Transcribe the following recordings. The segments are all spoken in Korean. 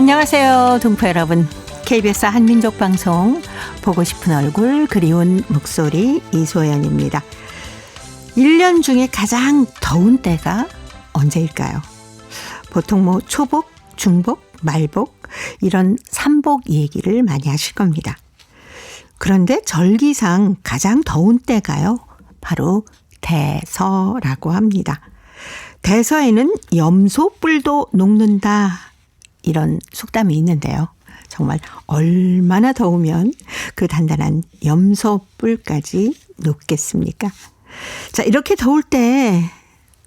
안녕하세요, 동포 여러분. KBS 한민족방송 보고 싶은 얼굴 그리운 목소리 이소연입니다. 1년 중에 가장 더운 때가 언제일까요? 보통 뭐 초복, 중복, 말복 이런 삼복 얘기를 많이 하실 겁니다. 그런데 절기상 가장 더운 때가요, 바로 대서라고 합니다. 대서에는 염소뿔도 녹는다, 이런 속담이 있는데요. 정말 얼마나 더우면 그 단단한 염소뿔까지 녹겠습니까? 자, 이렇게 더울 때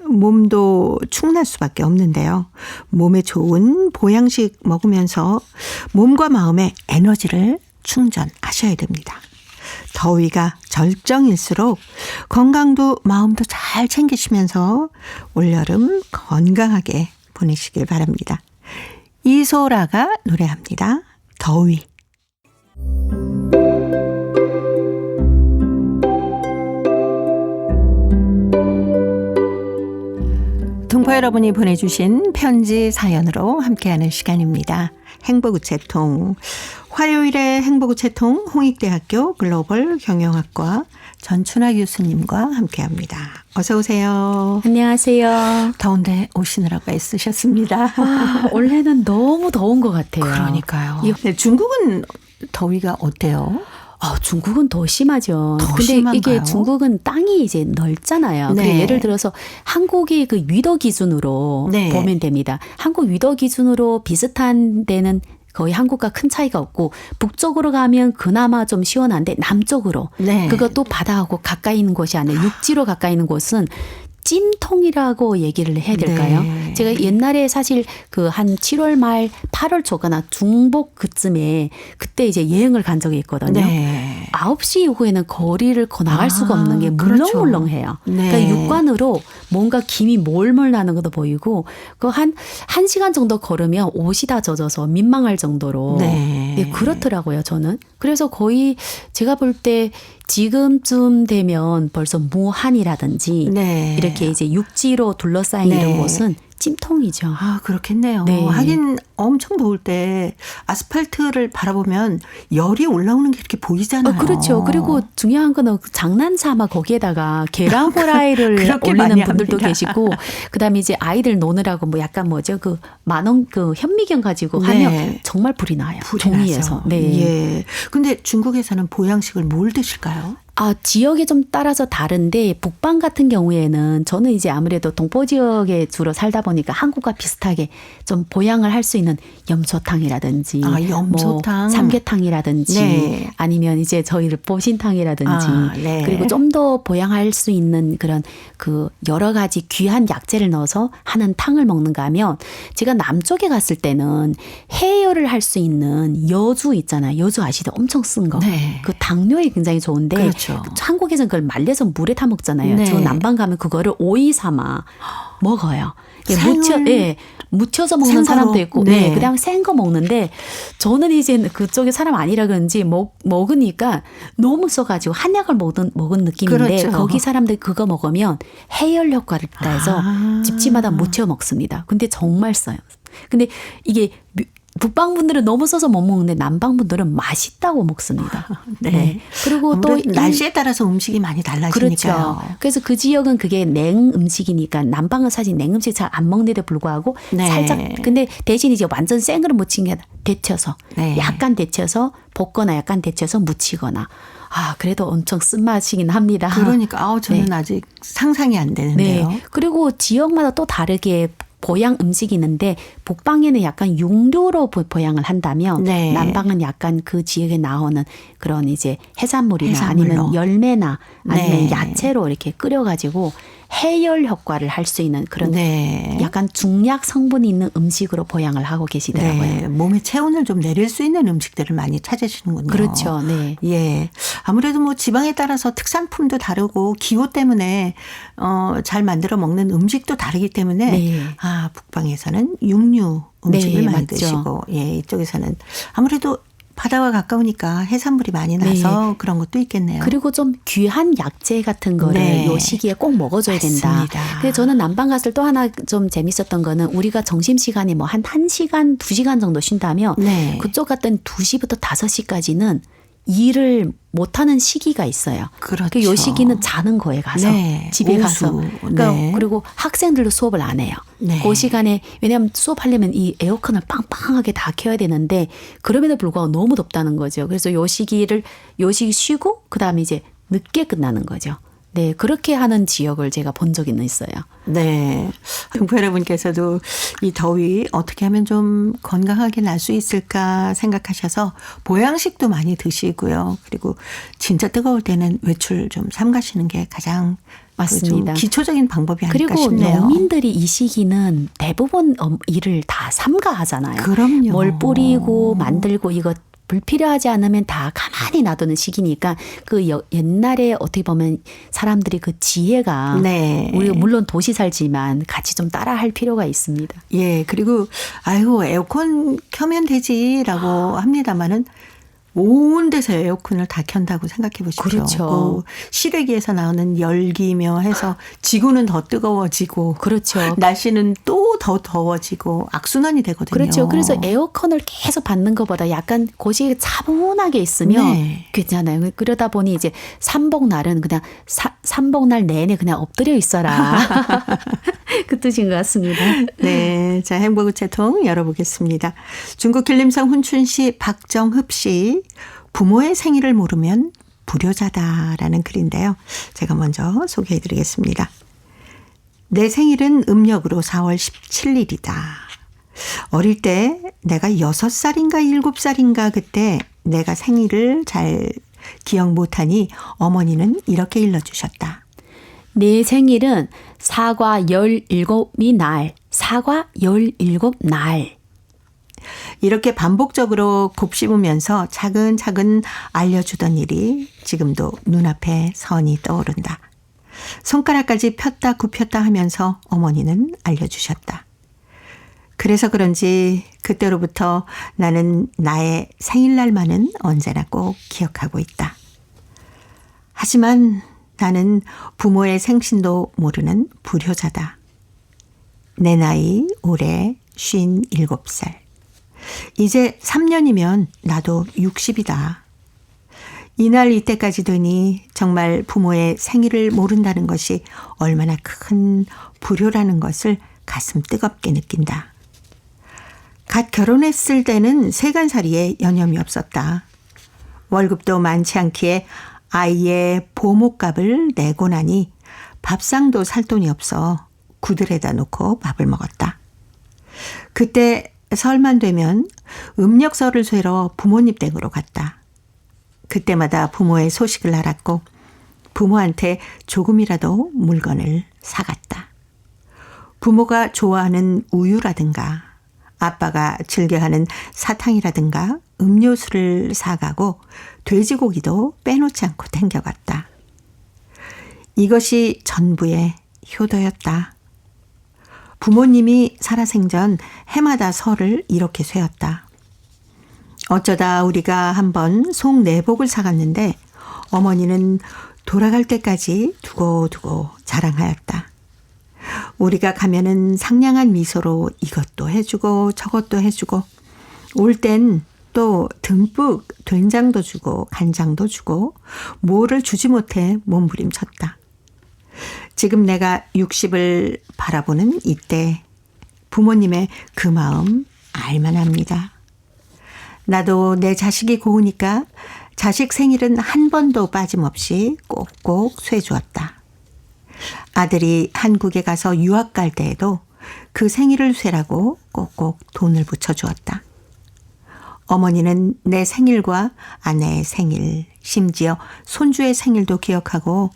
몸도 축날 수밖에 없는데요. 몸에 좋은 보양식 먹으면서 몸과 마음의 에너지를 충전하셔야 됩니다. 더위가 절정일수록 건강도 마음도 잘 챙기시면서 올여름 건강하게 보내시길 바랍니다. 이소라가 노래합니다. 더위. 동포 여러분이 보내주신 편지 사연으로 함께하는 시간입니다. 행복우체통. 화요일에 행복우체통 홍익대학교 글로벌 경영학과 전춘아 교수님과 함께합니다. 어서 오세요. 안녕하세요. 더운데 오시느라고 애쓰셨습니다. 올해는 너무 더운 것 같아요. 그러니까요. 네, 중국은 더위가 어때요? 중국은 더 심하죠. 더 근데 심한가요? 이게 중국은 땅이 이제 넓잖아요. 네. 그래 예를 들어서 한국이 그 위도 기준으로 네. 보면 됩니다. 한국 위도 기준으로 비슷한 데는 거의 한국과 큰 차이가 없고, 북쪽으로 가면 그나마 좀 시원한데 남쪽으로, 네. 그것도 바다하고 가까이 있는 곳이 아니라 육지로 가까이 있는 곳은 찜통이라고 얘기를 해야 될까요? 네. 제가 옛날에 사실 그 한 7월 말 8월 초거나 중복 그쯤에 그때 이제 여행을 간 적이 있거든요. 네. 9시 이후에는 거리를 나갈 수가 없는 게 그렇죠. 물렁물렁해요. 네. 그러니까 육관으로 뭔가 김이 몰몰 나는 것도 보이고, 그 한 시간 정도 걸으면 옷이 다 젖어서 민망할 정도로. 네. 네, 그렇더라고요, 저는. 그래서 거의 제가 볼 때 지금쯤 되면 벌써 무한이라든지 네. 이렇게 이제 육지로 둘러싸인 네. 이런 곳은 찜통이죠. 그렇겠네요. 네. 하긴 엄청 더울 때 아스팔트를 바라보면 열이 올라오는 게 이렇게 보이잖아요. 그렇죠. 그리고 중요한 거는 장난삼아 거기에다가 계란 후라이를 그렇게 올리는 많이 분들도 합니다. 계시고, 그다음에 이제 아이들 노느라고 뭐 약간 뭐죠, 그 만원 그 현미경 가지고 하면 네. 정말 불이 나요. 불이 종이에서. 나죠. 네. 예. 근데 중국에서는 보양식을 뭘 드실까요? 지역에 좀 따라서 다른데, 북방 같은 경우에는 저는 이제 아무래도 동포 지역에 주로 살다 보니까 한국과 비슷하게 좀 보양을 할 수 있는 염소탕이라든지, 염소탕. 뭐 삼계탕이라든지, 네. 아니면 이제 저희를 보신탕이라든지, 네. 그리고 좀 더 보양할 수 있는 그런 그 여러 가지 귀한 약재를 넣어서 하는 탕을 먹는가 하면, 제가 남쪽에 갔을 때는 해열을 할 수 있는 여주 있잖아요. 여주 아시죠? 엄청 쓴 거. 네. 그 당뇨에 굉장히 좋은데, 그렇죠. 한국에서는 그걸 말려서 물에 타 먹잖아요. 네. 저 남방 가면 그거를 오이 삼아 먹어요. 생을 무쳐서 먹는 생거로? 사람도 있고, 네. 그냥 생 거 먹는데, 저는 이제 그쪽에 사람 아니라 그런지 먹으니까 너무 써가지고 한약을 먹은 느낌인데, 그렇죠. 거기 사람들 그거 먹으면 해열 효과를 있다 해서 집집마다 무쳐 먹습니다. 근데 정말 써요. 근데 이게 북방 분들은 너무 써서 못 먹는데 남방 분들은 맛있다고 먹습니다. 네. 그리고 또 날씨에 따라서 음식이 많이 달라지니까요. 그렇죠. 그래서 그 지역은 그게 냉 음식이니까, 남방은 사실 냉 음식 잘 안 먹는데도 불구하고 네. 살짝, 근데 대신 이제 완전 생으로 무친 게 데쳐서, 네. 약간 데쳐서 볶거나 약간 데쳐서 무치거나. 그래도 엄청 쓴맛이긴 합니다. 그러니까 저는 네. 아직 상상이 안 되는데요. 네. 그리고 지역마다 또 다르게 보양 음식이 있는데, 북방에는 약간 육류로 보양을 한다면, 네. 남방은 약간 그 지역에 나오는 그런 이제 해산물이나 해산물로. 아니면 열매나 아니면 네. 야채로 이렇게 끓여가지고 해열 효과를 할 수 있는 그런 네. 약간 중약 성분이 있는 음식으로 보양을 하고 계시더라고요. 네. 몸의 체온을 좀 내릴 수 있는 음식들을 많이 찾으시는군요. 그렇죠. 네. 예. 아무래도 뭐 지방에 따라서 특산품도 다르고 기호 때문에 잘 만들어 먹는 음식도 다르기 때문에 네. 북방에서는 육류 음식을 네, 많이 맞죠. 드시고, 예, 이쪽에서는 아무래도 바다와 가까우니까 해산물이 많이 나서 그런 것도 있겠네요. 그리고 좀 귀한 약재 같은 거를 네. 요 시기에 꼭 먹어줘야 된다. 맞습니다. 그래서 저는 남방 갔을 때 또 하나 좀 재밌었던 거는 우리가 점심시간에 뭐 한 1시간, 2시간 정도 쉰다면 네. 그쪽 같은 2시부터 5시까지는 일을 못하는 시기가 있어요. 그렇죠. 요 시기는 자는 거에 가서 네. 집에 가서. 오후. 그러니까 네. 그리고 학생들도 수업을 안 해요. 네. 그 시간에 왜냐하면 수업하려면 이 에어컨을 빵빵하게 다 켜야 되는데 그럼에도 불구하고 너무 덥다는 거죠. 그래서 요 시기 쉬고 그다음에 이제 늦게 끝나는 거죠. 네, 그렇게 하는 지역을 제가 본 적이 있어요. 네. 등포 여러분께서도 이 더위 어떻게 하면 좀 건강하게 날 수 있을까 생각하셔서 보양식도 많이 드시고요. 그리고 진짜 뜨거울 때는 외출 좀 삼가시는 게 가장 맞습니다. 좀 기초적인 방법이 아닐까 그리고 싶네요. 농민들이 이 시기는 대부분 일을 다 삼가하잖아요. 그럼요. 뭘 뿌리고 만들고 이거 불필요하지 않으면 다 가만히 놔두는 시기니까 그 옛날에 어떻게 보면 사람들이 그 지혜가 네. 우리가 물론 도시 살지만 같이 좀 따라할 필요가 있습니다. 예. 그리고 아이고 에어컨 켜면 되지라고 합니다마는 온 데서 에어컨을 다 켠다고 생각해 보십시오. 그렇죠. 그 실외기에서 나오는 열기며 해서 지구는 더 뜨거워지고 그렇죠. 날씨는 또 더 더워지고 악순환이 되거든요. 그렇죠. 그래서 에어컨을 계속 받는 것보다 약간 곳이 차분하게 있으면 네. 괜찮아요. 그러다 보니 이제 삼복날은 그냥 삼복날 내내 그냥 엎드려 있어라. 그 뜻인 것 같습니다. 네. 자, 행복우체통 열어보겠습니다. 중국 길림성 훈춘시 박정흡 씨. 부모의 생일을 모르면 불효자다라는 글인데요. 제가 먼저 소개해드리겠습니다. 내 생일은 음력으로 4월 17일이다. 어릴 때 내가 6살인가 7살인가 그때 내가 생일을 잘 기억 못하니 어머니는 이렇게 일러주셨다. 내 생일은 사과 17이 날, 사과 17날. 이렇게 반복적으로 곱씹으면서 차근차근 알려주던 일이 지금도 눈앞에 선이 떠오른다. 손가락까지 폈다 굽혔다 하면서 어머니는 알려주셨다. 그래서 그런지 그때로부터 나는 나의 생일날만은 언제나 꼭 기억하고 있다. 하지만 나는 부모의 생신도 모르는 불효자다. 내 나이 올해 57살. 이제 3년이면 나도 60이다. 이날 이때까지 되니 정말 부모의 생일을 모른다는 것이 얼마나 큰 불효라는 것을 가슴 뜨겁게 느낀다. 갓 결혼했을 때는 세간살이에 여념이 없었다. 월급도 많지 않기에 아이의 보목값을 내고 나니 밥상도 살 돈이 없어 구들에다 놓고 밥을 먹었다. 그때 설만 되면 음력설을 쇠러 부모님 댁으로 갔다. 그때마다 부모의 소식을 알았고 부모한테 조금이라도 물건을 사갔다. 부모가 좋아하는 우유라든가 아빠가 즐겨하는 사탕이라든가 음료수를 사가고 돼지고기도 빼놓지 않고 챙겨갔다. 이것이 전부의 효도였다. 부모님이 살아생전 해마다 설을 이렇게 쇠었다. 어쩌다 우리가 한번 속 내복을 사갔는데 어머니는 돌아갈 때까지 두고두고 자랑하였다. 우리가 가면은 상냥한 미소로 이것도 해주고 저것도 해주고 올 땐 또 듬뿍 된장도 주고 간장도 주고 뭐를 주지 못해 몸부림쳤다. 지금 내가 60을 바라보는 이때 부모님의 그 마음 알만합니다. 나도 내 자식이 고우니까 자식 생일은 한 번도 빠짐없이 꼭꼭 쇠주었다. 아들이 한국에 가서 유학 갈 때에도 그 생일을 쇠라고 꼭꼭 돈을 붙여주었다. 어머니는 내 생일과 아내의 생일, 심지어 손주의 생일도 기억하고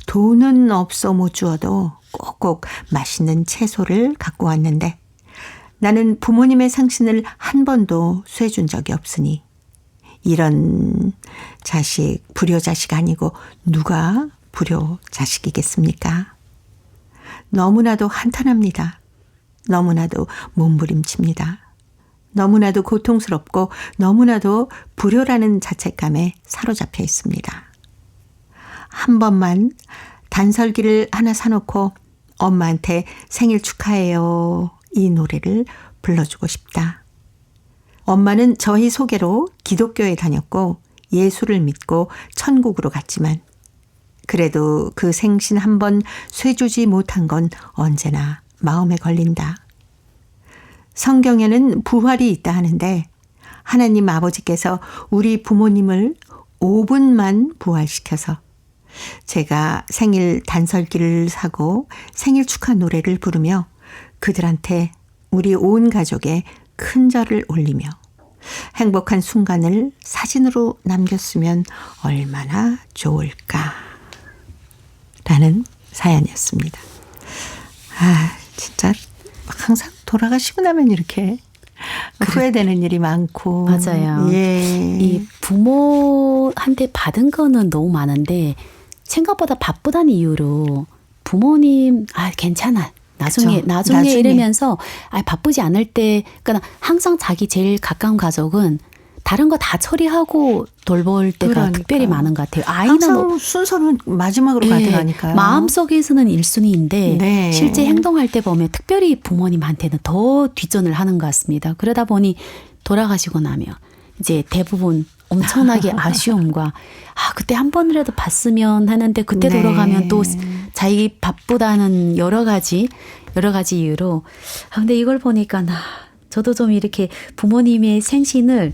돈은 없어 못 주어도 꼭꼭 맛있는 채소를 갖고 왔는데 나는 부모님의 생신을 한 번도 쇠준 적이 없으니 이런 자식 불효자식 아니고 누가 불효자식이겠습니까? 너무나도 한탄합니다. 너무나도 몸부림칩니다. 너무나도 고통스럽고 너무나도 불효라는 자책감에 사로잡혀 있습니다. 한 번만 단설기를 하나 사놓고 엄마한테 생일 축하해요. 이 노래를 불러주고 싶다. 엄마는 저희 소개로 기독교에 다녔고 예수를 믿고 천국으로 갔지만 그래도 그 생신 한 번 쇠주지 못한 건 언제나 마음에 걸린다. 성경에는 부활이 있다 하는데 하나님 아버지께서 우리 부모님을 5분만 부활시켜서 제가 생일 단설기를 사고 생일 축하 노래를 부르며 그들한테 우리 온 가족의 큰절을 올리며 행복한 순간을 사진으로 남겼으면 얼마나 좋을까 라는 사연이었습니다. 진짜 항상 돌아가시고 나면 이렇게 후회되는 일이 많고. 맞아요. 예. 이 부모한테 받은 거는 너무 많은데 생각보다 바쁘다는 이유로 부모님 괜찮아. 나중에 이러면서 바쁘지 않을 때 그러니까 항상 자기 제일 가까운 가족은 다른 거 다 처리하고 돌볼 때가 그러니까요. 특별히 많은 것 같아요. 항상 순서는 마지막으로 가져가니까요. 마음속에서는 1순위인데 네. 실제 행동할 때 보면 특별히 부모님한테는 더 뒷전을 하는 것 같습니다. 그러다 보니 돌아가시고 나면 이제 대부분 엄청나게 아쉬움과 그때 한 번이라도 봤으면 하는데 그때 네. 돌아가면 또 자기 바쁘다는 여러 가지 이유로 근데 이걸 보니까 저도 좀 이렇게 부모님의 생신을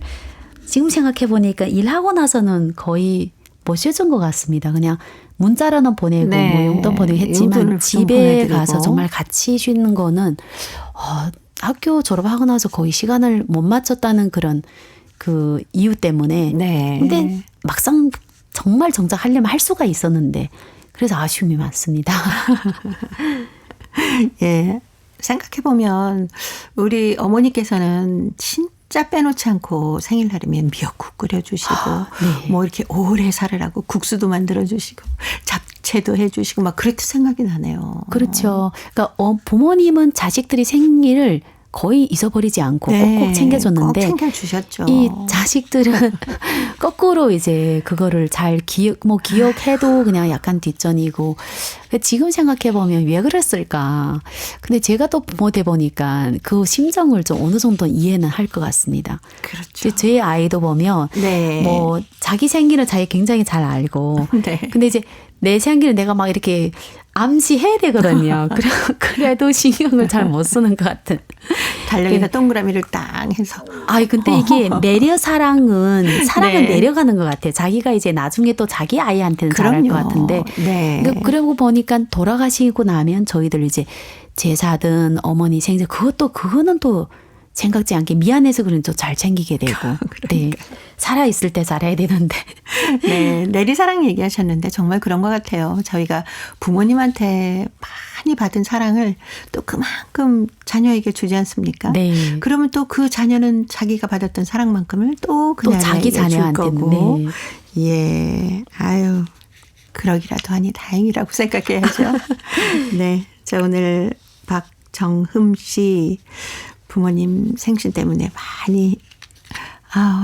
지금 생각해 보니까 일하고 나서는 거의 못 쉬어준 것 같습니다. 그냥 문자로는 보내고 네. 뭐 용돈 보내고 했지만 용돈을 좀 집에 보내드리고. 가서 정말 같이 쉬는 거는 학교 졸업하고 나서 거의 시간을 못 맞췄다는 그런 그 이유 때문에. 네. 근데 막상 정말 정작 하려면 할 수가 있었는데 그래서 아쉬움이 많습니다. 예. 생각해보면 우리 어머니께서는 진짜 빼놓지 않고 생일날이면 미역국 끓여주시고 네. 뭐 이렇게 오래 살으라고 국수도 만들어주시고 잡채도 해주시고 막 그랬던 생각이 나네요. 그렇죠. 그러니까 부모님은 자식들이 생일을 거의 잊어버리지 않고 꼭꼭 챙겨줬는데 꼭 챙겨주셨죠. 이 자식들은 거꾸로 이제 그거를 잘 기억해도 그냥 약간 뒷전이고 지금 생각해 보면 왜 그랬을까. 근데 제가 또 부모 돼 보니까 그 심정을 좀 어느 정도 이해는 할 것 같습니다. 그렇죠. 제 아이도 보면 네. 뭐 자기 생일은 자기 굉장히 잘 알고 네. 근데 이제 내 생일은 내가 막 이렇게 암시해야 되거든요. 그래도 신경을 잘 못 쓰는 것 같은. 달력에다 동그라미를 딱 해서. 근데 이게 사랑은 네. 내려가는 것 같아요. 자기가 이제 나중에 또 자기 아이한테는 잘할 것 같은데. 네. 그러고 보니까 돌아가시고 나면 저희들 이제 제사든 어머니 생일 그거는 또 생각지 않게 미안해서 그런 좀 잘 챙기게 되고. 네. 살아있을 때 잘해야 되는데. 네. 내리사랑 얘기하셨는데 정말 그런 것 같아요. 저희가 부모님한테 많이 받은 사랑을 또 그만큼 자녀에게 주지 않습니까? 네. 그러면 또 그 자녀는 자기가 받았던 사랑만큼을 또 또 자기 줄 자녀한테는. 거고. 네. 예. 그러기라도 하니 다행이라고 생각해야죠. 네. 자, 오늘 박정흠 씨 부모님 생신 때문에 많이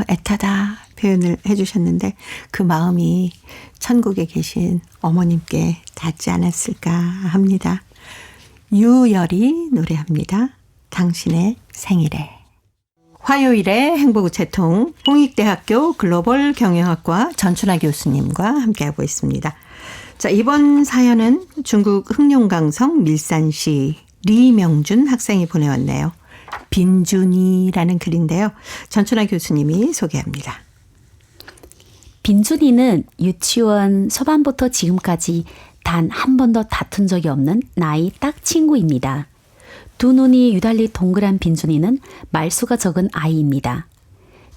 애타다 표현을 해 주셨는데 그 마음이 천국에 계신 어머님께 닿지 않았을까 합니다. 유열이 노래합니다. 당신의 생일에. 화요일에 행복우체통 홍익대학교 글로벌 경영학과 전춘아 교수님과 함께하고 있습니다. 자, 이번 사연은 중국 흑룡강성 밀산시 리명준 학생이 보내왔네요. 빈준이라는 글인데요. 전춘아 교수님이 소개합니다. 빈준이는 유치원 초반부터 지금까지 단 한 번도 다툰 적이 없는 나이 딱 친구입니다. 두 눈이 유달리 동그란 빈준이는 말수가 적은 아이입니다.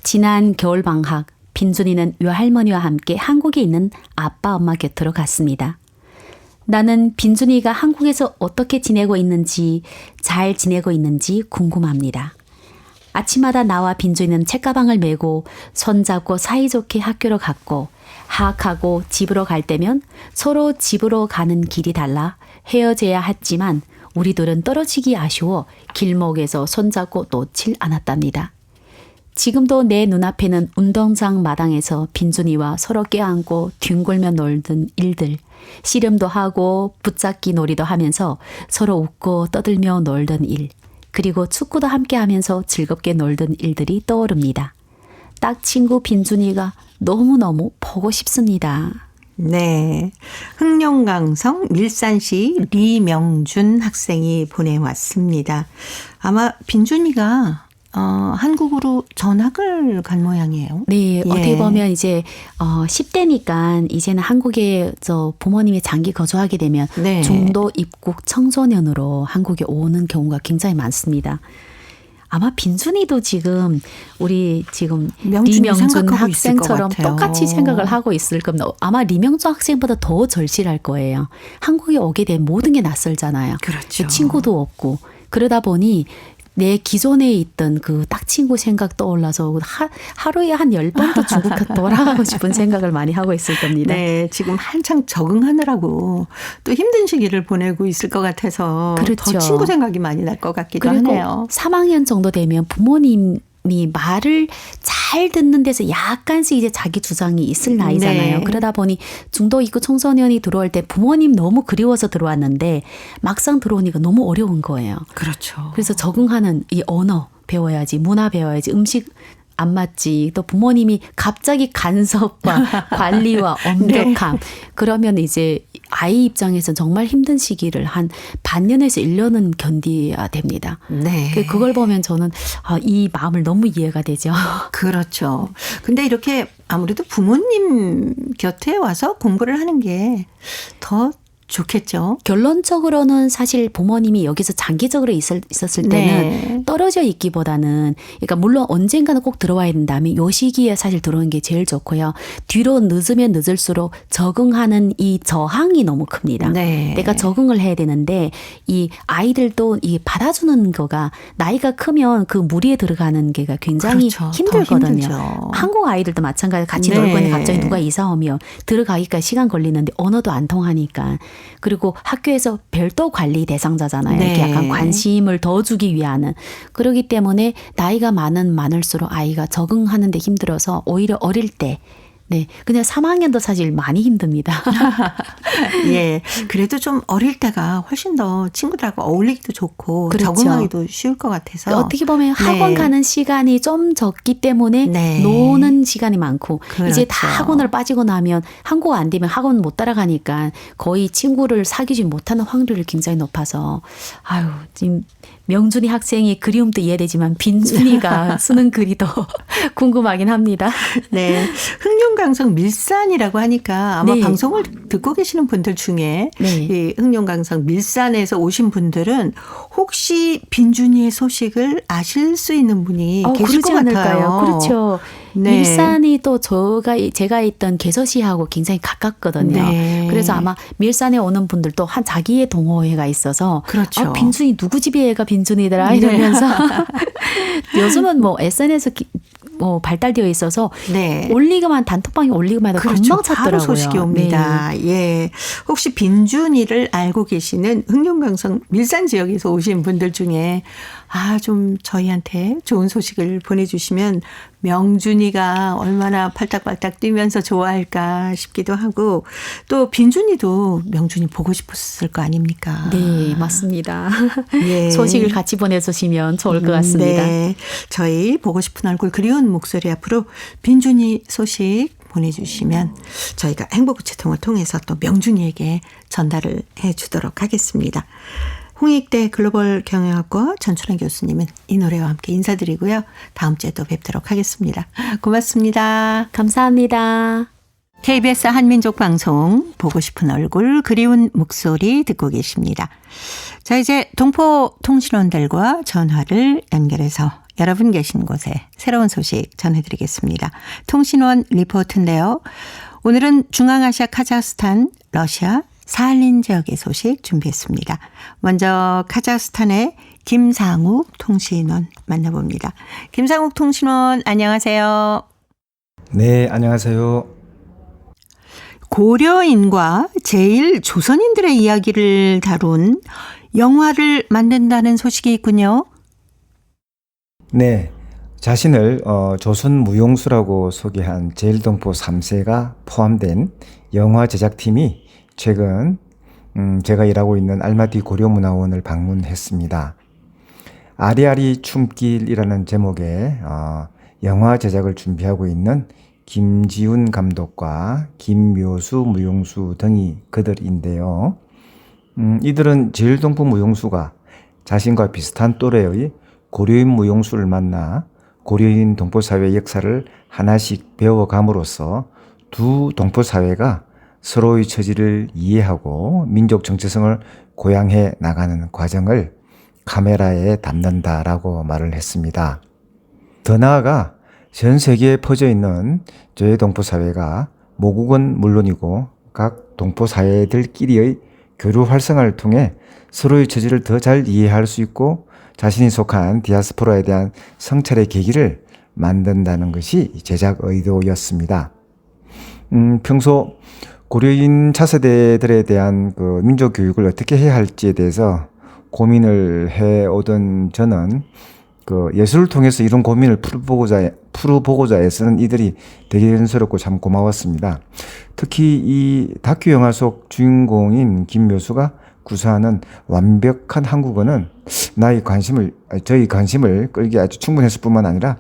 지난 겨울방학 빈준이는 외할머니와 함께 한국에 있는 아빠 엄마 곁으로 갔습니다. 나는 빈준이가 한국에서 어떻게 지내고 있는지 잘 지내고 있는지 궁금합니다. 아침마다 나와 빈준이는 책가방을 메고 손잡고 사이좋게 학교로 갔고 하악하고 집으로 갈 때면 서로 집으로 가는 길이 달라 헤어져야 했지만 우리 둘은 떨어지기 아쉬워 길목에서 손잡고 놓질 않았답니다. 지금도 내 눈앞에는 운동장 마당에서 빈준이와 서로 껴안고 뒹굴며 놀던 일들, 씨름도 하고 붙잡기 놀이도 하면서 서로 웃고 떠들며 놀던 일, 그리고 축구도 함께 하면서 즐겁게 놀던 일들이 떠오릅니다. 딱 친구 빈준이가 너무너무 보고 싶습니다. 네. 흥룡강성 밀산시 리명준 학생이 보내왔습니다. 아마 빈준이가 한국으로 전학을 간 모양이에요. 네, 예. 어떻게 보면 이제 10대니까 이제는 한국에 부모님이 장기 거주하게 되면 네. 중도 입국 청소년으로 한국에 오는 경우가 굉장히 많습니다. 아마 빈준이도 지금 우리 지금 명준이 리명준 생각하고 있을 것 학생처럼 같아요. 똑같이 생각을 하고 있을 겁니다. 아마 리명준 학생보다 더 절실할 거예요. 한국에 오게 되면 모든 게 낯설잖아요. 그렇죠. 친구도 없고 그러다 보니 내 기존에 있던 그 딱 친구 생각 떠올라서 하루에 한 10번도 중국 돌아가고 싶은 생각을 많이 하고 있을 겁니다. 네, 지금 한창 적응하느라고 또 힘든 시기를 보내고 있을 것 같아서 그렇죠. 더 친구 생각이 많이 날 것 같기도 그리고 하네요. 3학년 정도 되면 부모님이 말을 잘 듣는 데서 약간씩 이제 자기 주장이 있을 나이잖아요. 네. 그러다 보니 중도 입국 청소년이 들어올 때 부모님 너무 그리워서 들어왔는데 막상 들어오니까 너무 어려운 거예요. 그렇죠. 그래서 적응하는 이 언어 배워야지, 문화 배워야지, 음식 안 맞지. 또 부모님이 갑자기 간섭과 관리와 엄격함. 그러면 이제 아이 입장에서 정말 힘든 시기를 한 반년에서 1년은 견뎌야 됩니다. 네. 그걸 보면 저는 이 마음을 너무 이해가 되죠. 그렇죠. 근데 이렇게 아무래도 부모님 곁에 와서 공부를 하는 게 더 좋겠죠. 결론적으로는 사실 부모님이 여기서 장기적으로 있었을 때는 네. 떨어져 있기보다는 그러니까 물론 언젠가는 꼭 들어와야 된다면 요 시기에 사실 들어오는 게 제일 좋고요. 뒤로 늦으면 늦을수록 적응하는 이 저항이 너무 큽니다. 네. 내가 적응을 해야 되는데 이 아이들도 이 받아주는 거가 나이가 크면 그 무리에 들어가는 게가 굉장히 그렇죠. 더 힘들거든요. 힘들죠. 한국 아이들도 마찬가지로 같이 네. 놀고 있는데 갑자기 누가 이사 오면 들어가기까지 시간 걸리는데 언어도 안 통하니까. 그리고 학교에서 별도 관리 대상자잖아요. 네. 이렇게 약간 관심을 더 주기 위한. 그렇기 때문에 나이가 많을수록 아이가 적응하는 데 힘들어서 오히려 어릴 때 네, 그냥 3학년도 사실 많이 힘듭니다. 예. 그래도 좀 어릴 때가 훨씬 더 친구들하고 어울리기도 좋고 그렇죠. 적응하기도 쉬울 것 같아서. 어떻게 보면 학원 네. 가는 시간이 좀 적기 때문에 네. 노는 시간이 많고 이제 다 그렇죠. 학원을 빠지고 나면 한국 안 되면 학원 못 따라가니까 거의 친구를 사귀지 못하는 확률이 굉장히 높아서 아유 지금 명준이 학생의 그리움도 이해되지만 빈준이가 쓰는 글이 더 궁금하긴 합니다. 네. 흥룡강성 밀산이라고 하니까 아마 네. 방송을 듣고 계시는 분들 중에 네. 이 흥룡강성 밀산에서 오신 분들은 혹시 빈준이의 소식을 아실 수 있는 분이 계실 그렇지 것 않을까요? 같아요. 그렇죠. 네. 밀산이 또 제가 있던 개서시하고 굉장히 가깝거든요. 네. 그래서 아마 밀산에 오는 분들도 한 자기의 동호회가 있어서 그렇죠. 빈준이 누구 집에 애가 빈준이더라 이러면서 요즘은 뭐 SNS 발달되어 있어서 네. 올리기만 단톡방에 올리기만 해도 그렇죠. 금방 찾더라고요. 바로 소식이 옵니다. 네. 예. 혹시 빈준이를 알고 계시는 흥룡강성 밀산 지역에서 오신 분들 중에 좀 저희한테 좋은 소식을 보내주시면 명준이가 얼마나 팔딱팔딱 뛰면서 좋아할까 싶기도 하고 또 빈준이도 명준이 보고 싶었을 거 아닙니까? 네, 맞습니다. 예. 소식을 같이 보내주시면 좋을 것 같습니다. 네. 저희 보고 싶은 얼굴 그리운 목소리 앞으로 빈준이 소식 보내주시면 저희가 행복우체통을 통해서 또 명준이에게 전달을 해주도록 하겠습니다. 홍익대 글로벌 경영학과 전춘환 교수님은 이 노래와 함께 인사드리고요. 다음 주에 또 뵙도록 하겠습니다. 고맙습니다. 감사합니다. KBS 한민족 방송 보고 싶은 얼굴 그리운 목소리 듣고 계십니다. 자, 이제 동포 통신원들과 전화를 연결해서 여러분 계신 곳에 새로운 소식 전해드리겠습니다. 통신원 리포트인데요. 오늘은 중앙아시아 카자흐스탄, 러시아, 사할린 지역의 소식 준비했습니다. 먼저 카자흐스탄의 김상욱 통신원 만나봅니다. 김상욱 통신원 안녕하세요. 네, 안녕하세요. 고려인과 제1조선인들의 이야기를 다룬 영화를 만든다는 소식이 있군요. 네, 자신을 조선 무용수라고 소개한 제일동포 3세가 포함된 영화 제작팀이 최근 제가 일하고 있는 알마티 고려문화원을 방문했습니다. 아리아리 춤길이라는 제목의 영화 제작을 준비하고 있는 김지훈 감독과 김묘수 무용수 등이 그들인데요. 이들은 제일동포 무용수가 자신과 비슷한 또래의 고려인 무용수를 만나 고려인 동포사회의 역사를 하나씩 배워감으로써 두 동포사회가 서로의 처지를 이해하고 민족 정체성을 고양해 나가는 과정을 카메라에 담는다라고 말을 했습니다. 더 나아가 전 세계에 퍼져 있는 저희 동포사회가 모국은 물론이고 각 동포사회들끼리의 교류 활성화를 통해 서로의 처지를 더 잘 이해할 수 있고 자신이 속한 디아스포라에 대한 성찰의 계기를 만든다는 것이 제작 의도였습니다. 평소 고려인 차세대들에 대한 그 민족 교육을 어떻게 해야 할지에 대해서 고민을 해오던 저는 그 예술을 통해서 이런 고민을 풀어보고자 애쓰는 이들이 되게 연스럽고 참 고마웠습니다. 특히 이 다큐 영화 속 주인공인 김묘수가 구사하는 완벽한 한국어는 저희 관심을 끌기 아주 충분했을 뿐만 아니라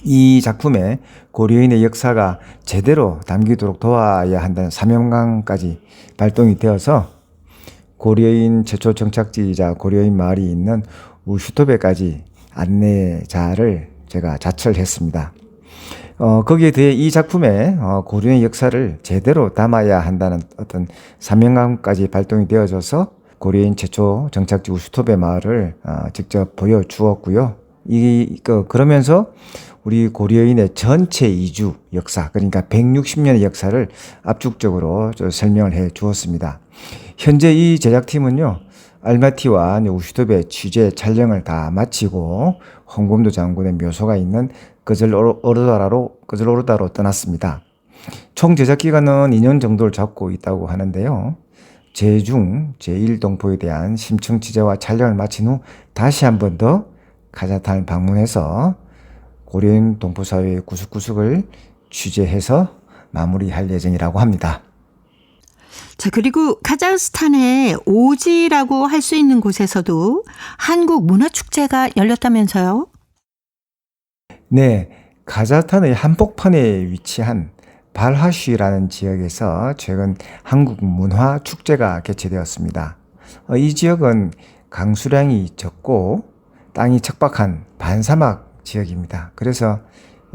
이 작품에 고려인의 역사가 제대로 담기도록 도와야 한다는 사명감까지 발동이 되어서 고려인 최초 정착지이자 고려인 마을이 있는 우슈토베까지 안내자를 제가 자철했습니다. 거기에 대해 이 작품에 고려인 역사를 제대로 담아야 한다는 어떤 사명감까지 발동이 되어져서 고려인 최초 정착지 우슈토베 마을을 직접 보여주었고요. 그러면서 우리 고려인의 전체 이주 역사, 그러니까 160년의 역사를 압축적으로 설명을 해 주었습니다. 현재 이 제작팀은요, 알마티와 우슈토베 취재 촬영을 다 마치고 홍금도 장군의 묘소가 있는 거절오르다로 떠났습니다. 총 제작 기간은 2년 정도를 잡고 있다고 하는데요. 제중 제1동포에 대한 심층 취재와 촬영을 마친 후 다시 한 번 더 카자흐스탄을 방문해서 고려인 동포사회의 구석구석을 취재해서 마무리할 예정이라고 합니다. 자, 그리고 카자흐스탄의 오지라고 할 수 있는 곳에서도 한국 문화축제가 열렸다면서요? 네, 카자흐스탄의 한복판에 위치한 발하쉬라는 지역에서 최근 한국 문화축제가 개최되었습니다. 이 지역은 강수량이 적고 땅이 척박한 반사막 지역입니다. 그래서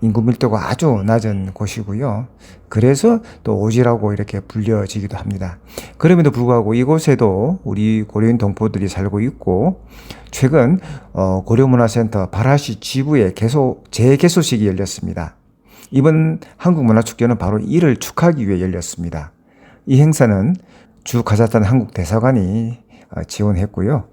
인구 밀도가 아주 낮은 곳이고요. 그래서 또 오지라고 이렇게 불려지기도 합니다. 그럼에도 불구하고 이곳에도 우리 고려인 동포들이 살고 있고 최근 고려문화센터 발하시 지부의 재개소식이 열렸습니다. 이번 한국문화축제는 바로 이를 축하하기 위해 열렸습니다. 이 행사는 주 카자흐스탄 한국대사관이 지원했고요.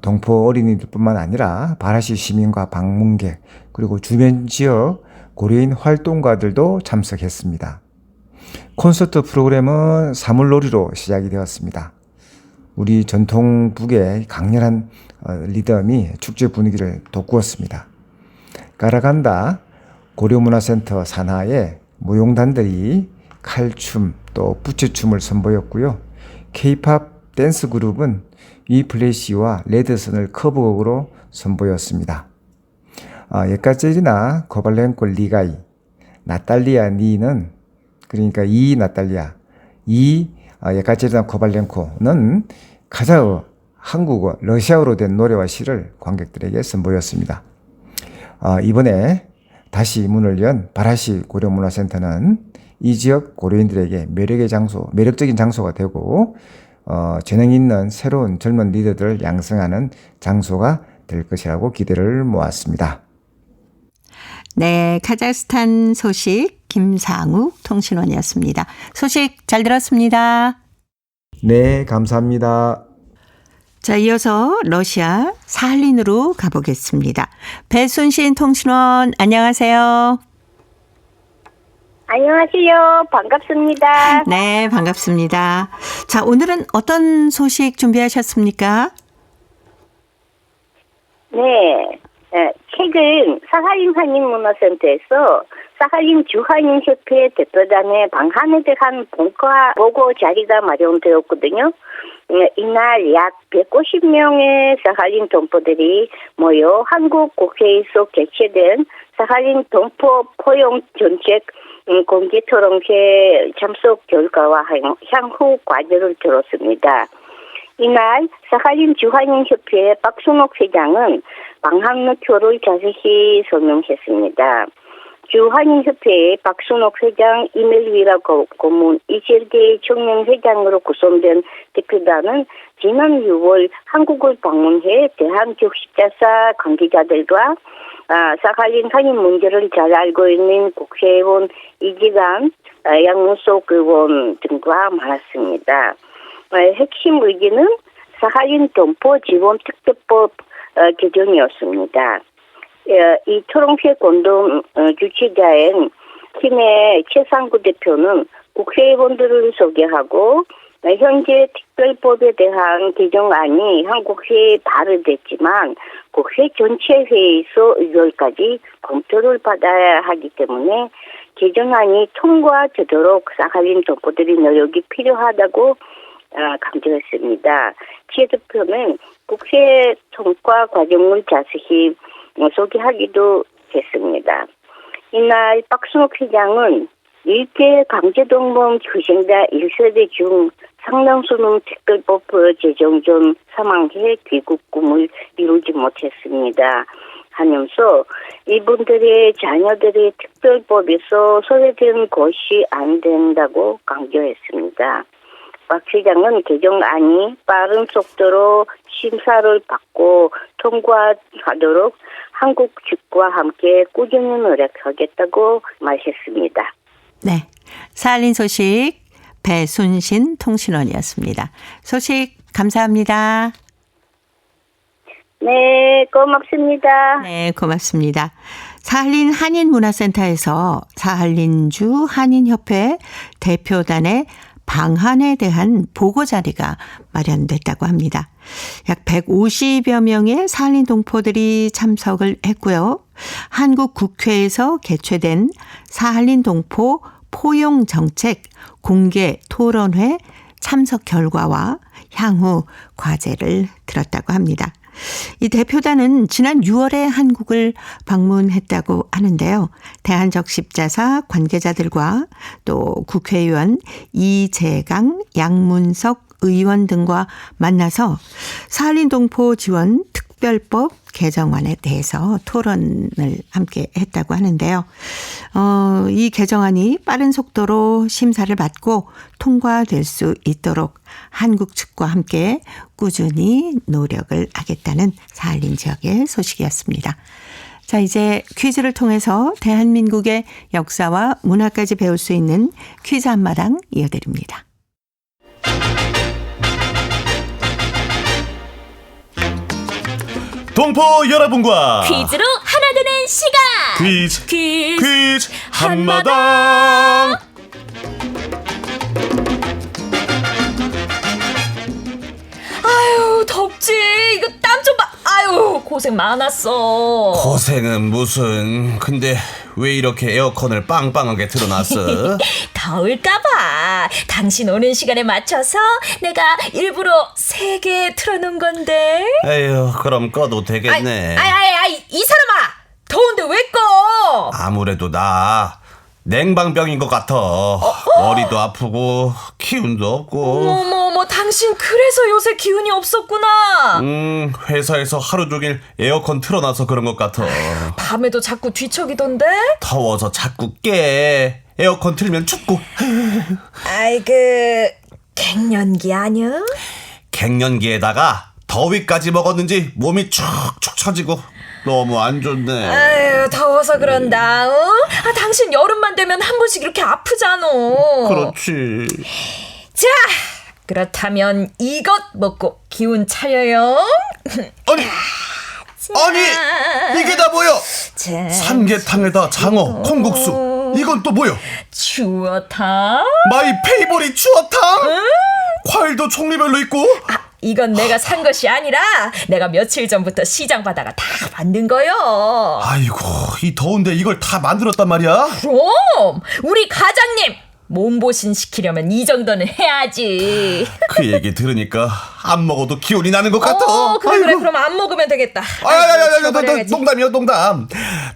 동포 어린이들뿐만 아니라 발하시 시민과 방문객 그리고 주변 지역 고려인 활동가들도 참석했습니다. 콘서트 프로그램은 사물놀이로 시작이 되었습니다. 우리 전통북의 강렬한 리듬이 축제 분위기를 돋구었습니다. 가라간다 고려문화센터 산하의 무용단들이 칼춤 또 부채춤을 선보였고요. K-팝 댄스 그룹은 위플래시와 레드선을 커버곡으로 선보였습니다. 예카제리나 코발렌코 리가이, 나탈리아 니는 그러니까 이 나탈리아, 예카제리나 코발렌코는 카자흐, 한국어, 러시아어로 된 노래와 시를 관객들에게 선보였습니다. 이번에 다시 문을 연 발하시 고려문화센터는 이 지역 고려인들에게 매력적인 장소가 되고 재능 있는 새로운 젊은 리더들을 양성하는 장소가 될 것이라고 기대를 모았습니다. 네, 카자흐스탄 소식 김상욱 통신원이었습니다. 소식 잘 들었습니다. 네, 감사합니다. 자, 이어서 러시아 살린으로 가보겠습니다. 배순신 통신원 안녕하세요. 안녕하세요. 반갑습니다. 네, 반갑습니다. 자, 오늘은 어떤 소식 준비하셨습니까? 네. 최근 사할린 한인문화센터에서 사할린 주한인협회 대표단의 방한에 대한 본과 보고 자리가 마련되었거든요. 이날 약 150명의 사할린 동포들이 모여 한국 국회에서 개최된 사할린 동포 포용 정책 공개 토론회 참석 결과와 향후 과제를 들었습니다. 이날 사할린 주한인협회 박순옥 회장은 방한목표를 자세히 설명했습니다. 주한인협회의 박순옥 회장, 이멜위라 고문, 이철계 청년회장으로 구성된 대표단은 지난 6월 한국을 방문해 대한교십자사 관계자들과 사할린 한인 문제를 잘 알고 있는 국회의원 이지간, 양문석 의원 등과 만났습니다. 핵심 의지는 사할린 동포 지원 특별법 개정이었습니다. 이 토론회 공동 주최자인 팀의 최상구 대표는 국회의원들을 소개하고 현재 특별법에 대한 개정안이 한국회에 발의됐지만 국회 전체 회의에서 의결까지 검토를 받아야 하기 때문에 개정안이 통과되도록 사할린 동포들의 노력이 필요하다고 강조했습니다. 최 대표는 국회 통과 과정을 자세히 소개하기도 했습니다. 이날 박순옥 회장은 일제 강제동범 희생자 1세대 중 상당수는 특별법 제정 전 사망해 귀국 꿈을 이루지 못했습니다. 하면서 이분들의 자녀들이 특별법에서 소외된 것이 안 된다고 강조했습니다. 박 회장은 개정안이 빠른 속도로 심사를 받고 통과하도록 한국 측과 함께 꾸준히 노력하겠다고 말했습니다. 네, 사할린 소식 배순신 통신원이었습니다. 소식 감사합니다. 네, 고맙습니다. 네, 고맙습니다. 사할린 한인문화센터에서 사할린주 한인협회 대표단의 방한에 대한 보고 자리가 마련됐다고 합니다. 약 150여 명의 사할린 동포들이 참석을 했고요. 한국 국회에서 개최된 사할린 동포 포용 정책 공개 토론회 참석 결과와 향후 과제를 들었다고 합니다. 이 대표단은 지난 6월에 한국을 방문했다고 하는데요. 대한적십자사 관계자들과 또 국회의원 이재강, 양문석 의원 등과 만나서 사할린 동포 지원 특별법 개정안에 대해서 토론을 함께 했다고 하는데요. 이 개정안이 빠른 속도로 심사를 받고 통과될 수 있도록 한국 측과 함께 꾸준히 노력을 하겠다는 사할린 지역의 소식이었습니다. 자, 이제 퀴즈를 통해서 대한민국의 역사와 문화까지 배울 수 있는 퀴즈 한마당 이어드립니다. 동포 여러분과 퀴즈로 하나 되는 시간. 퀴즈 한마당. 아유 덥지. 이거 땀 좀 봐. 아유 고생 많았어. 고생은 무슨. 근데 왜 이렇게 에어컨을 빵빵하게 틀어놨어? 더울까봐 당신 오는 시간에 맞춰서 내가 일부러 3개 틀어놓은 건데. 에휴, 그럼 꺼도 되겠네. 이 사람아, 더운데 왜 꺼? 아무래도 나 냉방병인 것 같아. 머리도 아프고 기운도 없고. 어머 당신 그래서 요새 기운이 없었구나. 회사에서 하루 종일 에어컨 틀어놔서 그런 것 같아. 밤에도 자꾸 뒤척이던데. 더워서 자꾸 깨. 에어컨 틀면 춥고. 아이 갱년기 아니야? 갱년기에다가 더위까지 먹었는지 몸이 축축 처지고 너무 안 좋네. 아유 더워서 그런다. 당신 여름만 되면 한 번씩 이렇게 아프잖아. 그렇지. 자 그렇다면 이것 먹고 기운 차려요. 아니 이게 다 뭐야? 자, 삼계탕에다 장어, 콩국수. 이건 또 뭐야? 추어탕. 마이 페이보릿 추어탕. 과일도 종류별로 있고 이건 내가 산 것이 아니라 내가 며칠 전부터 시장 가다가 다 만든 거요. 아이고, 이 더운데 이걸 다 만들었단 말이야? 그럼 우리 가장님 몸보신 시키려면 이 정도는 해야지. 그 얘기 들으니까 안 먹어도 기운이 나는 것 같아. 그래 그럼 안 먹으면 되겠다. 농담이요, 농담.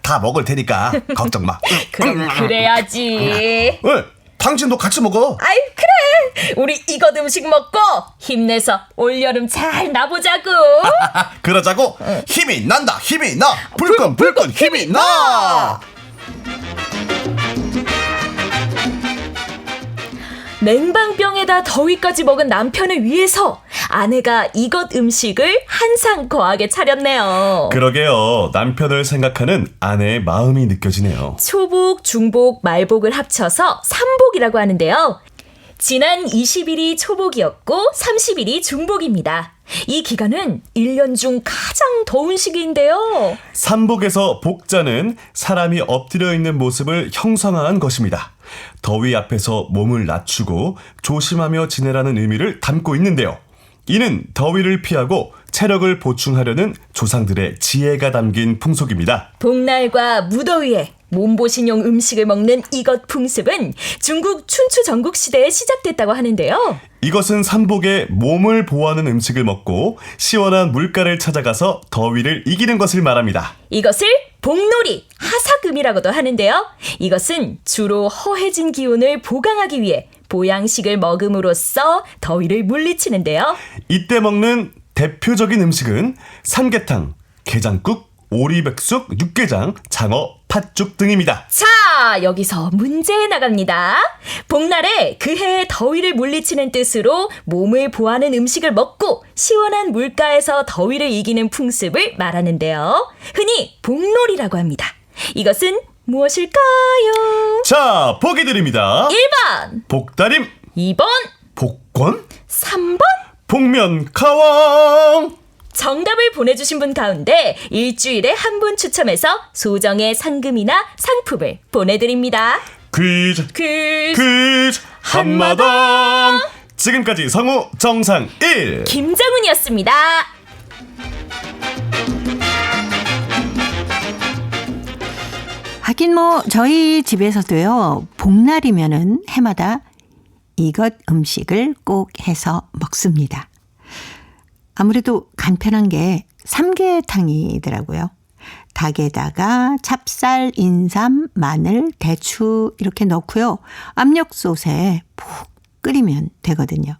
다 먹을 테니까 걱정 마. 그럼 그래야지. 왜? 당신도 같이 먹어. 아이 그래 우리 이것 음식 먹고 힘내서 올여름 잘 나보자고. 그러자고. 힘이 난다, 힘이 나. 불끈 힘이 나. 냉방병에다 더위까지 먹은 남편을 위해서 아내가 이것 음식을 한 상 거하게 차렸네요. 그러게요. 남편을 생각하는 아내의 마음이 느껴지네요. 초복, 중복, 말복을 합쳐서 삼복이라고 하는데요. 지난 20일이 초복이었고 30일이 중복입니다. 이 기간은 1년 중 가장 더운 시기인데요. 삼복에서 복자는 사람이 엎드려 있는 모습을 형상화한 것입니다. 더위 앞에서 몸을 낮추고 조심하며 지내라는 의미를 담고 있는데요. 이는 더위를 피하고 체력을 보충하려는 조상들의 지혜가 담긴 풍속입니다. 복날과 무더위에 몸보신용 음식을 먹는 이것 풍습은 중국 춘추 전국 시대에 시작됐다고 하는데요. 이것은 삼복에 몸을 보호하는 음식을 먹고 시원한 물가를 찾아가서 더위를 이기는 것을 말합니다. 이것을 복놀이, 하삭음이라고도 하는데요. 이것은 주로 허해진 기운을 보강하기 위해 보양식을 먹음으로써 더위를 물리치는데요. 이때 먹는 대표적인 음식은 삼계탕, 게장국, 오리백숙, 육개장, 장어, 팥죽 등입니다. 자, 여기서 문제 나갑니다. 복날에 그해의 더위를 물리치는 뜻으로 몸을 보호하는 음식을 먹고 시원한 물가에서 더위를 이기는 풍습을 말하는데요. 흔히 복놀이라고 합니다. 이것은 무엇일까요? 자, 보기 드립니다. 1번, 복다림, 2번, 복권, 3번. 복면 가왕. 정답을 보내주신 분 가운데 일주일에 한 분 추첨해서 소정의 상금이나 상품을 보내드립니다. 퀴즈 한마당. 지금까지 성우 정상 1 김정은이었습니다. 하긴 저희 집에서도요, 복날이면은 해마다 이것 음식을 꼭 해서 먹습니다. 아무래도 간편한 게 삼계탕이더라고요. 닭에다가 찹쌀, 인삼, 마늘, 대추 이렇게 넣고요. 압력솥에 푹 끓이면 되거든요.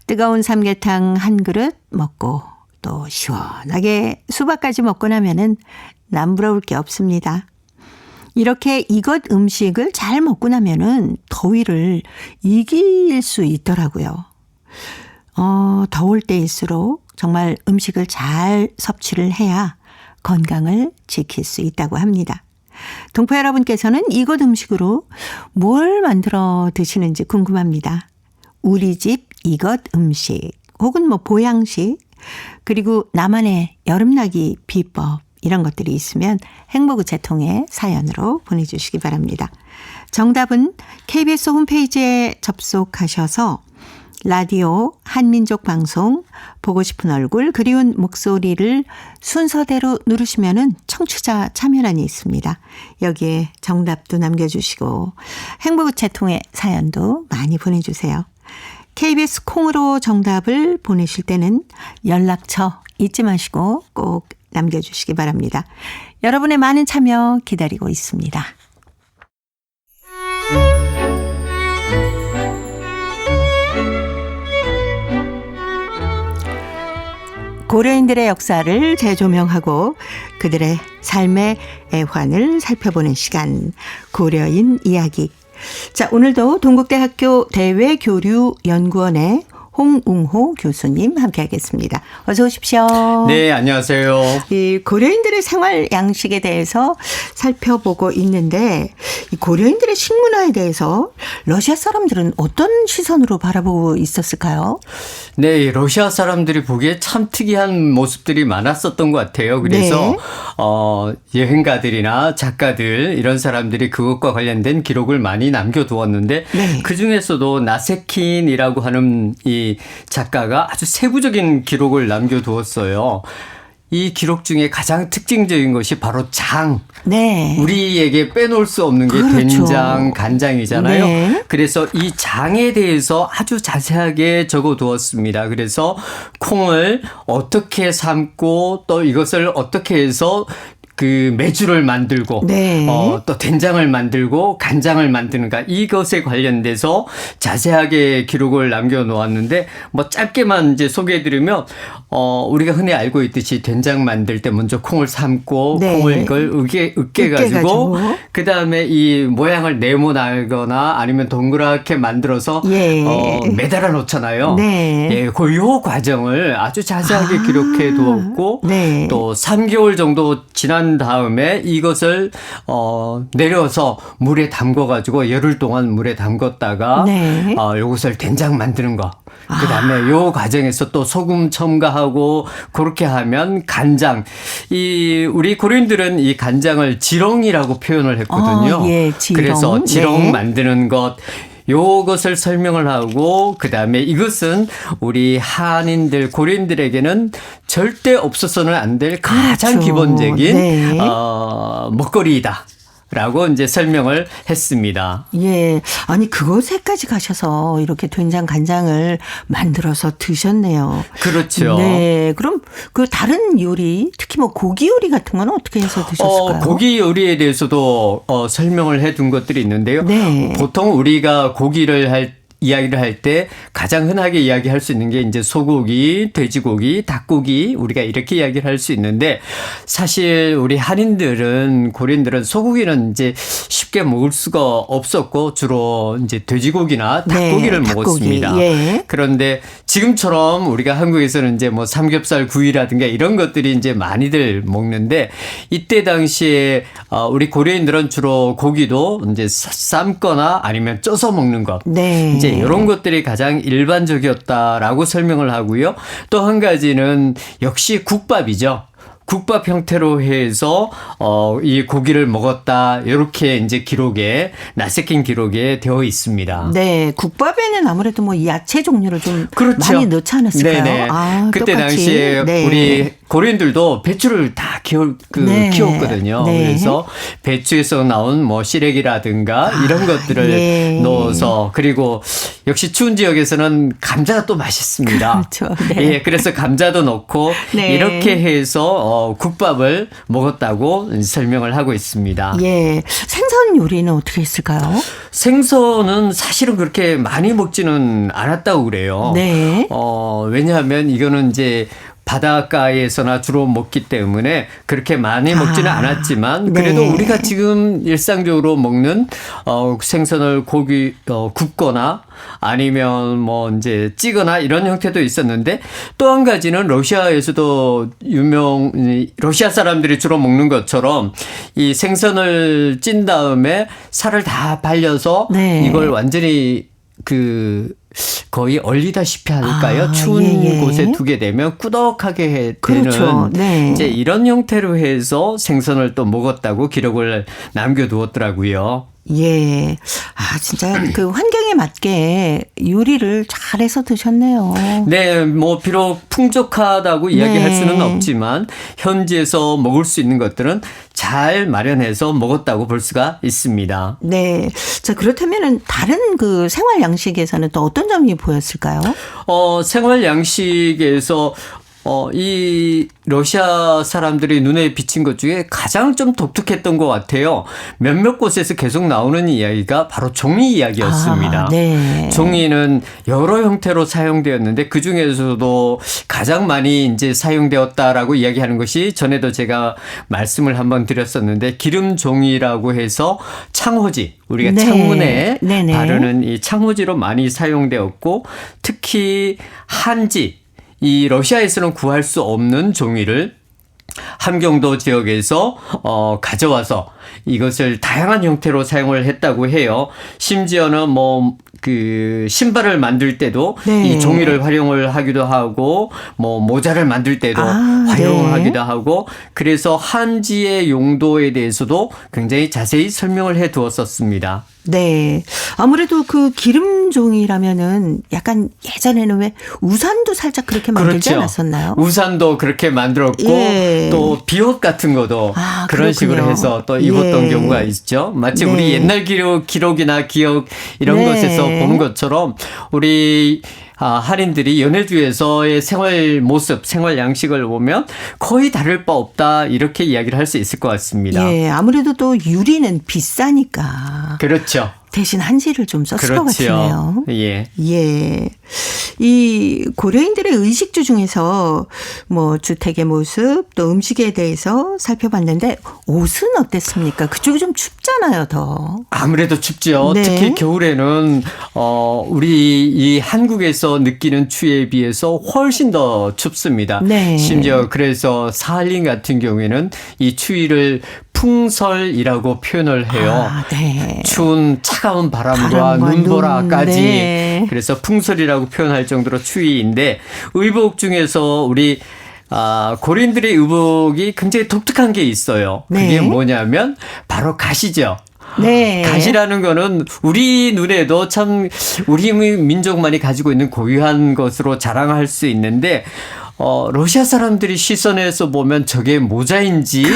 뜨거운 삼계탕 한 그릇 먹고 또 시원하게 수박까지 먹고 나면은 남부러울 게 없습니다. 이렇게 이것 음식을 잘 먹고 나면은 더위를 이길 수 있더라고요. 더울 때일수록 정말 음식을 잘 섭취를 해야 건강을 지킬 수 있다고 합니다. 동포 여러분께서는 이것 음식으로 뭘 만들어 드시는지 궁금합니다. 우리 집 이것 음식 혹은 보양식 그리고 나만의 여름나기 비법 이런 것들이 있으면 행복우체 통해 사연으로 보내주시기 바랍니다. 정답은 KBS 홈페이지에 접속하셔서 라디오 한민족 방송 보고 싶은 얼굴 그리운 목소리를 순서대로 누르시면은 청취자 참여란이 있습니다. 여기에 정답도 남겨주시고 행복우체 통해 사연도 많이 보내주세요. KBS 콩으로 정답을 보내실 때는 연락처 잊지 마시고 꼭 남겨주시기 바랍니다. 여러분의 많은 참여 기다리고 있습니다. 고려인들의 역사를 재조명하고 그들의 삶의 애환을 살펴보는 시간, 고려인 이야기. 자, 오늘도 동국대학교 대외교류연구원의 홍웅호 교수님 함께하겠습니다. 어서 오십시오. 네, 안녕하세요. 이 고려인들의 생활 양식에 대해서 살펴보고 있는데 이 고려인들의 식문화에 대해서 러시아 사람들은 어떤 시선으로 바라보고 있었을까요? 네, 러시아 사람들이 보기에 참 특이한 모습들이 많았었던 것 같아요. 그래서 네. 여행가들이나 작가들 이런 사람들이 그것과 관련된 기록을 많이 남겨두었는데 네. 그중에서도 나세킨이라고 하는 이 이 작가가 아주 세부적인 기록을 남겨두었어요. 이 기록 중에 가장 특징적인 것이 바로 장. 네. 우리에게 빼놓을 수 없는 게 그렇죠. 된장, 간장이잖아요. 네. 그래서 이 장에 대해서 아주 자세하게 적어두었습니다. 그래서 콩을 어떻게 삶고 또 이것을 어떻게 해서 그 메주를 만들고 네. 또 된장을 만들고 간장을 만드는가 이것에 관련돼서 자세하게 기록을 남겨놓았는데 뭐 짧게만 이제 소개해드리면 우리가 흔히 알고 있듯이 된장 만들 때 먼저 콩을 삶고 네. 콩을 이걸 으깨가지고 그 다음에 이 모양을 네모나거나 아니면 동그랗게 만들어서 예. 매달아 놓잖아요. 네. 예, 요 과정을 아주 자세하게 기록해 두었고 네. 또 3개월 정도 지난 다음에 이것을 내려서 물에 담궈 가지고 열흘 동안 물에 담궜다가 네. 요것을 된장 만드는 거. 그다음에 요 과정에서 또 소금 첨가하고 그렇게 하면 간장. 우리 고려인들은 이 간장을 지렁이라고 표현을 했거든요. 예, 지렁. 그래서 지렁 네. 만드는 것 요것을 설명을 하고 그다음에 이것은 우리 한인들 고려인들에게는 절대 없어서는 안 될 가장 그렇죠. 기본적인 네. 먹거리이다. 라고 이제 설명을 했습니다. 예. 아니, 그것에까지 가셔서 이렇게 된장, 간장을 만들어서 드셨네요. 그렇죠. 네. 그럼 그 다른 요리, 특히 뭐 고기 요리 같은 건 어떻게 해서 드셨을까요? 고기 요리에 대해서도 설명을 해둔 것들이 있는데요. 네. 보통 우리가 고기를 이야기를 할 때 가장 흔하게 이야기할 수 있는 게 이제 소고기, 돼지고기, 닭고기 우리가 이렇게 이야기를 할 수 있는데 사실 우리 한인들은 고려인들은 소고기는 이제 쉽게 먹을 수가 없었고 주로 이제 돼지고기나 닭고기를 네, 먹었습니다. 닭고기. 예. 그런데 지금처럼 우리가 한국에서는 이제 뭐 삼겹살 구이라든가 이런 것들이 이제 많이들 먹는데 이때 당시에 우리 고려인들은 주로 고기도 이제 삶거나 아니면 쪄서 먹는 것. 네. 이제 이런 것들이 가장 일반적이었다라고 설명을 하고요. 또 한 가지는 역시 국밥이죠. 국밥 형태로 해서 이 고기를 먹었다 이렇게 이제 기록에 나세킨 기록에 되어 있습니다. 네, 국밥에는 아무래도 뭐 야채 종류를 좀 그렇죠. 많이 넣지 않았을까요? 네네. 그때 똑같이. 당시에 네. 우리 고려인들도 배추를 다 네. 키웠거든요. 네. 그래서 배추에서 나온 뭐 시래기라든가 이런 것들을 예. 넣어서 그리고 역시 추운 지역에서는 감자가 또 맛있습니다. 그렇죠. 네. 예, 그래서 감자도 넣고 네. 이렇게 해서 국밥을 먹었다고 설명을 하고 있습니다. 예. 생선 요리는 어떻게 했을까요? 생선은 사실은 그렇게 많이 먹지는 않았다고 그래요. 네. 왜냐하면 이거는 이제 바닷가에서나 주로 먹기 때문에 그렇게 많이 먹지는 않았지만 그래도 네. 우리가 지금 일상적으로 먹는 생선을 굽거나 아니면 뭐 이제 찌거나 이런 형태도 있었는데 또 한 가지는 러시아에서도 러시아 사람들이 주로 먹는 것처럼 이 생선을 찐 다음에 살을 다 발려서 네. 이걸 완전히 거의 얼리다시피 할까요? 추운 예. 곳에 두게 되면 꾸덕하게 되는 그렇죠. 네. 이제 이런 형태로 해서 생선을 또 먹었다고 기록을 남겨두었더라고요. 예. 진짜 그 환경에 맞게 요리를 잘해서 드셨네요. 네, 뭐 비록 풍족하다고 이야기할 네. 수는 없지만 현지에서 먹을 수 있는 것들은 잘 마련해서 먹었다고 볼 수가 있습니다. 네. 자, 그렇다면은 다른 그 생활 양식에서는 또 어떤 점이 보였을까요? 생활 양식에서 이 러시아 사람들이 눈에 비친 것 중에 가장 좀 독특했던 것 같아요. 몇몇 곳에서 계속 나오는 이야기가 바로 종이 이야기였습니다. 네. 종이는 여러 형태로 사용되었는데 그 중에서도 가장 많이 이제 사용되었다라고 이야기하는 것이 전에도 제가 말씀을 한번 드렸었는데 기름 종이라고 해서 창호지 우리가 네. 창문에 네네. 바르는 이 창호지로 많이 사용되었고 특히 한지 이 러시아에서는 구할 수 없는 종이를 함경도 지역에서 가져와서 이것을 다양한 형태로 사용을 했다고 해요. 심지어는 뭐 그 신발을 만들 때도 네. 이 종이를 활용을 하기도 하고 뭐 모자를 만들 때도 아, 활용을 네. 하기도 하고 그래서 한지의 용도에 대해서도 굉장히 자세히 설명을 해 두었었습니다. 네. 아무래도 그 기름종이라면은 약간 예전에는 왜 우산도 살짝 그렇게 만들지 그렇죠. 않았었나요? 우산도 그렇게 만들었고 예. 또 비옷 같은 것도 아, 그런 그렇군요. 식으로 해서 또 입었던 예. 경우가 있죠. 마치 네. 우리 옛날 기록이나 기억 이런 네. 것에서 본 것처럼 우리 한인들이 연해주에서의 생활 모습, 생활 양식을 보면 거의 다를 바 없다 이렇게 이야기를 할 수 있을 것 같습니다. 예, 아무래도 또 유리는 비싸니까 그렇죠. 대신 한지를 좀 썼을 것 같으네요. 예. 예. 이 고려인들의 의식주 중에서 뭐 주택의 모습 또 음식에 대해서 살펴봤는데 옷은 어땠습니까? 그쪽이 좀 춥잖아요, 더. 아무래도 춥죠. 네. 특히 겨울에는 우리 이 한국에서 느끼는 추위에 비해서 훨씬 더 춥습니다. 네. 심지어 그래서 사할린 같은 경우에는 이 추위를 풍설이라고 표현을 해요. 아, 네. 추운 차가운 바람과 바람과 눈보라까지 눈, 네. 그래서 풍설이라고 표현할 정도로 추위인데 의복 중에서 우리 고린들의 의복이 굉장히 독특한 게 있어요. 그게 네. 뭐냐면 바로 가시죠. 네. 가시라는 거는 우리 눈에도 참 우리 민족만이 가지고 있는 고유한 것으로 자랑할 수 있는데 러시아 사람들이 시선에서 보면 저게 모자인지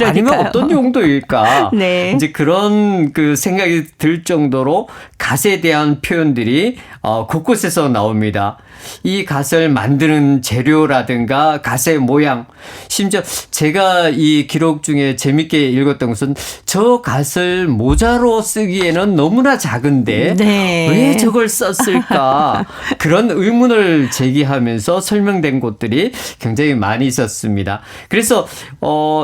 아니면 어떤 용도일까? 네. 이제 그런 그 생각이 들 정도로 갓에 대한 표현들이 곳곳에서 나옵니다. 이 갓을 만드는 재료라든가 갓의 모양, 심지어 제가 이 기록 중에 재밌게 읽었던 것은 저 갓을 모자로 쓰기에는 너무나 작은데 네. 왜 저걸 썼을까? 그런 의문을 제기하면서 설명된 곳들이 굉장히 많이 있었습니다. 그래서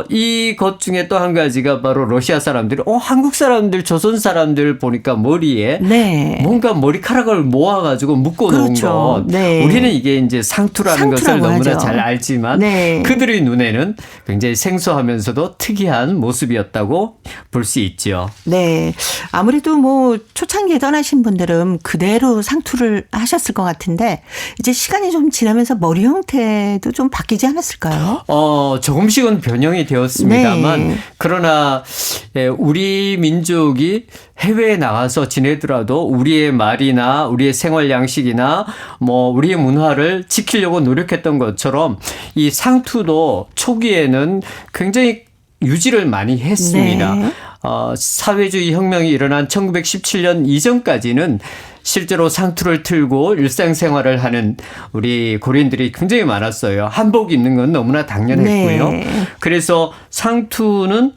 이것 중에 또 한 가지가 바로 러시아 사람들이 한국 사람들, 조선 사람들 보니까 머리에 네. 뭔가 머리카락을 모아가지고 묶어놓은 그렇죠. 것. 네. 우리는 이게 이제 상투라는 것을 상투라고 너무나 하죠. 잘 알지만 네. 그들의 눈에는 굉장히 생소하면서도 특이한 모습이었다고 볼 수 있죠. 네. 아무래도 뭐 초창기에 떠나신 분들은 그대로 상투를 하셨을 것 같은데 이제 시간이 좀 지나면서 머리 형태도 좀 바뀌지 않았을까요? 조금씩은 변형이 되었습니다만 네. 그러나 우리 민족이 해외에 나가서 지내더라도 우리의 말이나 우리의 생활 양식이나 뭐 우리의 문화를 지키려고 노력했던 것처럼 이 상투도 초기에는 굉장히 유지를 많이 했습니다. 네. 사회주의 혁명이 일어난 1917년 이전까지는 실제로 상투를 틀고 일상생활을 하는 우리 고린들이 굉장히 많았어요. 한복 입는 건 너무나 당연했고요. 네. 그래서 상투는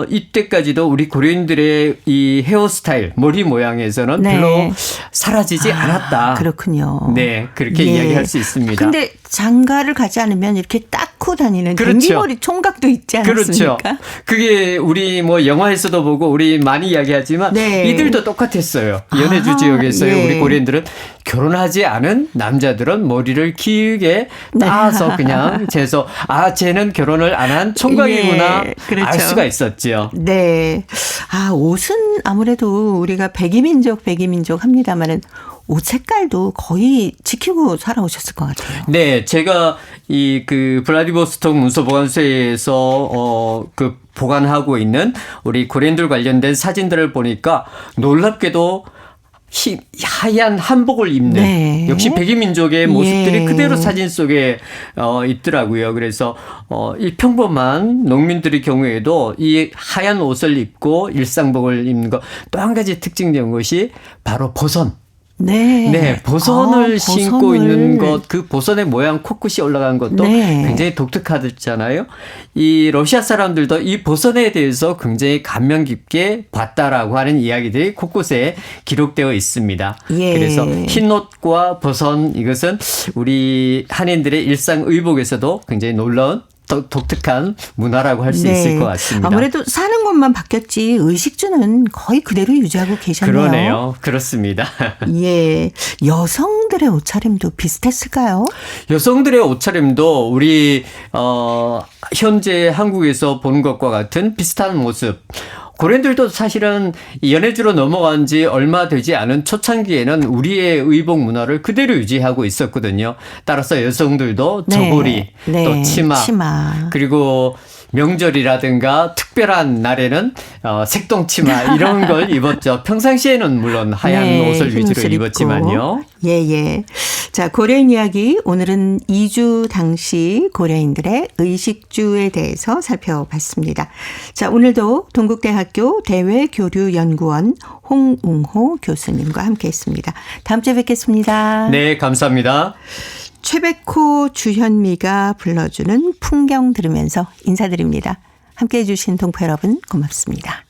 이때까지도 우리 고려인들의 이 헤어스타일, 머리 모양에서는 네. 별로 사라지지 않았다. 그렇군요. 네, 그렇게 예. 이야기할 수 있습니다. 근데 장가를 가지 않으면 이렇게 닦고 다니는 그렇죠. 댕기머리 총각도 있지 않았습니까? 그렇죠. 그게 우리 뭐 영화에서도 보고 우리 많이 이야기하지만 네. 이들도 똑같았어요. 연해주 아, 지역에서요. 예. 우리 고려인들은 결혼하지 않은 남자들은 머리를 길게 따서 네. 그냥 재서 쟤는 결혼을 안 한 총각이구나 예, 그렇죠. 알 수가 있었죠. 네. 옷은 아무래도 우리가 백이민족 합니다만은 옷 색깔도 거의 지키고 살아오셨을 것 같아요. 네, 제가 그 블라디보스톡 문서보관소에서 그 보관하고 있는 우리 고린들 관련된 사진들을 보니까 놀랍게도 하얀 한복을 입는 네. 역시 백이민족의 모습들이 예. 그대로 사진 속에 있더라고요. 그래서 이 평범한 농민들의 경우에도 이 하얀 옷을 입고 일상복을 입는 것 또 한 가지 특징적인 것이 바로 보선. 네. 네, 보선을 신고 보선을. 있는 것, 그 보선의 모양 코끝이 올라간 것도 네. 굉장히 독특하잖아요. 이 러시아 사람들도 이 보선에 대해서 굉장히 감명 깊게 봤다라고 하는 이야기들이 곳곳에 기록되어 있습니다. 예. 그래서 흰옷과 보선 이것은 우리 한인들의 일상 의복에서도 굉장히 놀라운 독특한 문화라고 할 수 있을 것 같습니다. 아무래도 사는 곳만 바뀌었지 의식주는 거의 그대로 유지하고 계셨네요. 그러네요. 그렇습니다. 예, 여성들의 옷차림도 비슷했을까요? 여성들의 옷차림도 우리 현재 한국에서 보는 것과 같은 비슷한 모습. 고려인들도 사실은 연해주로 넘어간 지 얼마 되지 않은 초창기에는 우리의 의복 문화를 그대로 유지하고 있었거든요. 따라서 여성들도 저고리, 또 치마, 그리고 명절이라든가 특별한 날에는 색동치마 이런 걸 입었죠. 평상시에는 물론 하얀 옷을 위주로 입었지만요. 예. 자, 고려인 이야기 오늘은 이주 당시 고려인들의 의식주에 대해서 살펴봤습니다. 자, 오늘도 동국대학교 대외교류연구원 홍웅호 교수님과 함께했습니다. 다음 주에 뵙겠습니다. 네, 감사합니다. 최백호 주현미가 불러주는 풍경 들으면서 인사드립니다. 함께해 주신 동포 여러분 고맙습니다.